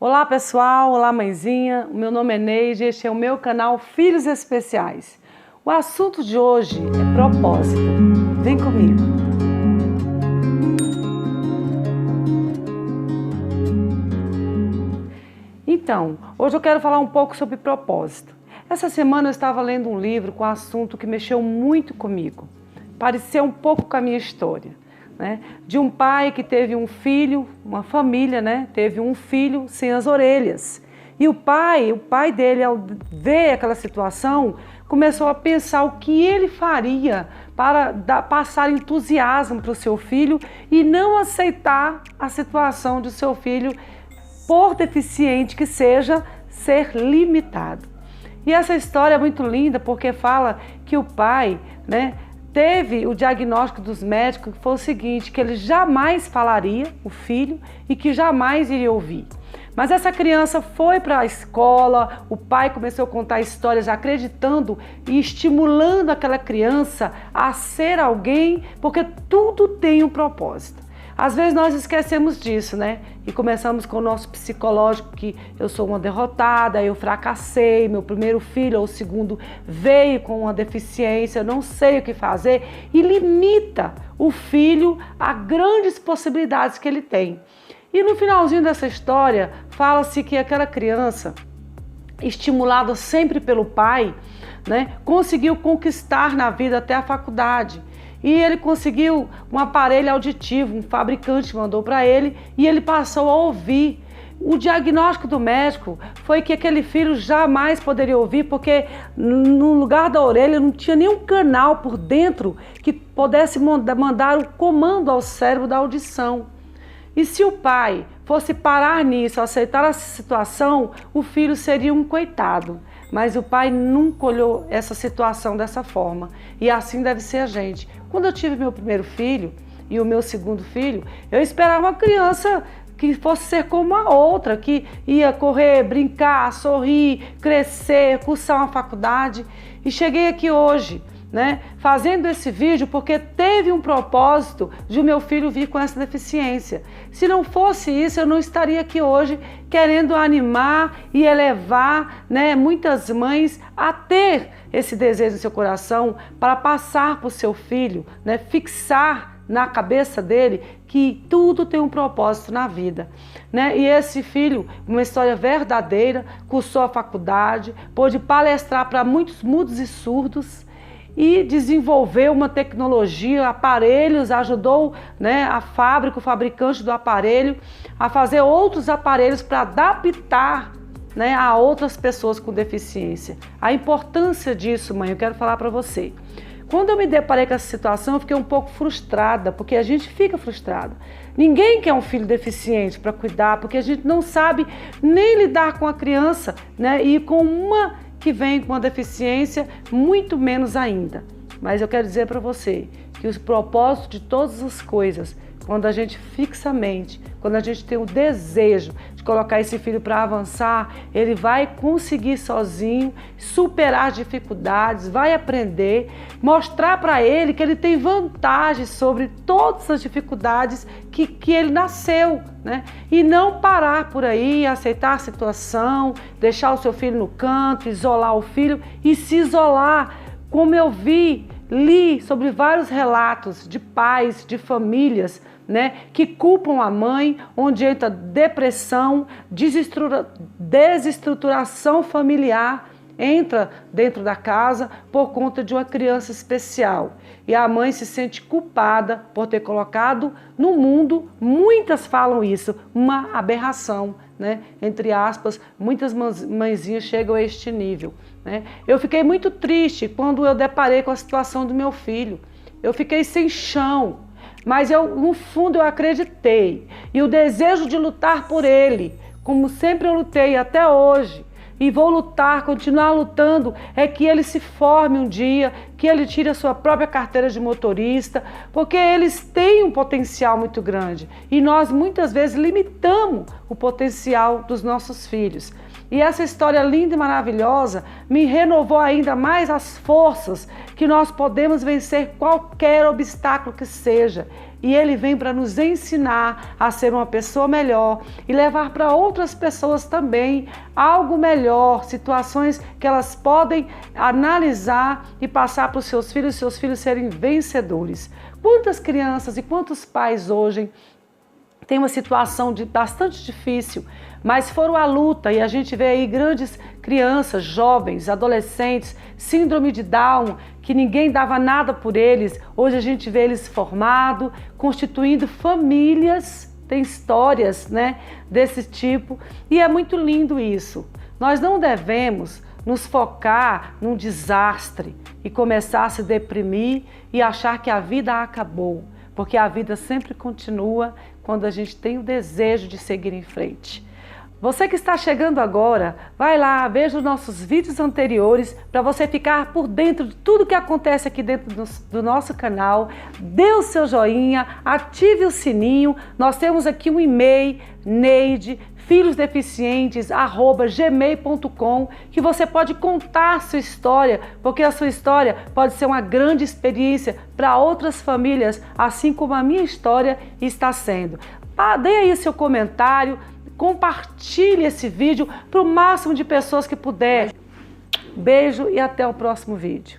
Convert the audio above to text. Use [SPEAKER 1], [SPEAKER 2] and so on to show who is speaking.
[SPEAKER 1] Olá pessoal, olá mãezinha, o meu nome é Neide e este é o meu canal Filhos Especiais. O assunto de hoje é propósito. Vem comigo. Então, hoje eu quero falar um pouco sobre propósito. Essa semana eu estava lendo um livro com um assunto que mexeu muito comigo. Pareceu um pouco com a minha história. De um pai que teve um filho, uma família, teve um filho sem as orelhas. E o pai dele, ao ver aquela situação, começou a pensar o que ele faria para passar entusiasmo para o seu filho e não aceitar a situação de seu filho, por deficiente que seja, ser limitado. E essa história é muito linda porque fala que o pai, teve o diagnóstico dos médicos que foi o seguinte, que ele jamais falaria, o filho, e que jamais iria ouvir. Mas essa criança foi para a escola, o pai começou a contar histórias acreditando e estimulando aquela criança a ser alguém, porque tudo tem um propósito. Às vezes nós esquecemos disso, E começamos com o nosso psicológico, que eu sou uma derrotada, eu fracassei, meu primeiro filho ou o segundo veio com uma deficiência, eu não sei o que fazer, e limita o filho a grandes possibilidades que ele tem. E no finalzinho dessa história, fala-se que aquela criança, estimulada sempre pelo pai, conseguiu conquistar na vida até a faculdade. E ele conseguiu um aparelho auditivo, um fabricante mandou para ele e ele passou a ouvir. O diagnóstico do médico foi que aquele filho jamais poderia ouvir porque no lugar da orelha não tinha nenhum canal por dentro que pudesse mandar o comando ao cérebro da audição. E se o pai fosse parar nisso, aceitar essa situação, o filho seria um coitado. Mas o pai nunca olhou essa situação dessa forma. E assim deve ser a gente. Quando eu tive meu primeiro filho e o meu segundo filho, eu esperava uma criança que fosse ser como a outra, que ia correr, brincar, sorrir, crescer, cursar uma faculdade. E cheguei aqui hoje, fazendo esse vídeo porque teve um propósito de o meu filho vir com essa deficiência. Se não fosse isso, eu não estaria aqui hoje querendo animar e elevar, muitas mães a ter esse desejo no seu coração para passar para o seu filho, fixar na cabeça dele que tudo tem um propósito na vida. E esse filho, uma história verdadeira, cursou a faculdade, pôde palestrar para muitos mudos e surdos, e desenvolveu uma tecnologia, aparelhos, ajudou a fábrica, o fabricante do aparelho, a fazer outros aparelhos para adaptar a outras pessoas com deficiência. A importância disso, mãe, eu quero falar para você. Quando eu me deparei com essa situação, eu fiquei um pouco frustrada, porque a gente fica frustrado. Ninguém quer um filho deficiente para cuidar, porque a gente não sabe nem lidar com a criança, e com uma que vem com uma deficiência, muito menos ainda. Mas eu quero dizer para você que os propósitos de todas as coisas, quando a gente fixa a mente, quando a gente tem o desejo de colocar esse filho para avançar, ele vai conseguir sozinho, superar as dificuldades, vai aprender, mostrar para ele que ele tem vantagem sobre todas as dificuldades que ele nasceu, E não parar por aí, aceitar a situação, deixar o seu filho no canto, isolar o filho e se isolar, como eu li sobre vários relatos de pais, de famílias, que culpam a mãe, onde entra depressão, desestruturação familiar, entra dentro da casa por conta de uma criança especial. E a mãe se sente culpada por ter colocado no mundo, muitas falam isso, uma aberração, entre aspas, muitas mãezinhas chegam a este nível. Eu fiquei muito triste quando eu deparei com a situação do meu filho. Eu fiquei sem chão, mas no fundo eu acreditei. E o desejo de lutar por ele, como sempre eu lutei até hoje, e vou lutar, continuar lutando, é que ele se forme um dia, que ele tire a sua própria carteira de motorista, porque eles têm um potencial muito grande e nós muitas vezes limitamos o potencial dos nossos filhos. E essa história linda e maravilhosa me renovou ainda mais as forças que nós podemos vencer qualquer obstáculo que seja. E ele vem para nos ensinar a ser uma pessoa melhor e levar para outras pessoas também algo melhor, situações que elas podem analisar e passar para os seus filhos serem vencedores. Quantas crianças e quantos pais hoje têm uma situação bastante difícil, mas foram à luta e a gente vê aí grandes crianças, jovens, adolescentes, síndrome de Down, que ninguém dava nada por eles. Hoje a gente vê eles formados, constituindo famílias, tem histórias, né, desse tipo, e é muito lindo isso. Nós não devemos nos focar num desastre e começar a se deprimir e achar que a vida acabou, porque a vida sempre continua quando a gente tem o desejo de seguir em frente. Você que está chegando agora, vai lá, veja os nossos vídeos anteriores para você ficar por dentro de tudo que acontece aqui dentro do nosso canal. Dê o seu joinha, ative o sininho. Nós temos aqui um e-mail, neide.filhosdeficientes@gmail.com, que você pode contar a sua história, porque a sua história pode ser uma grande experiência para outras famílias, assim como a minha história está sendo. Dê aí seu comentário, compartilhe esse vídeo para o máximo de pessoas que puder. Beijo e até o próximo vídeo.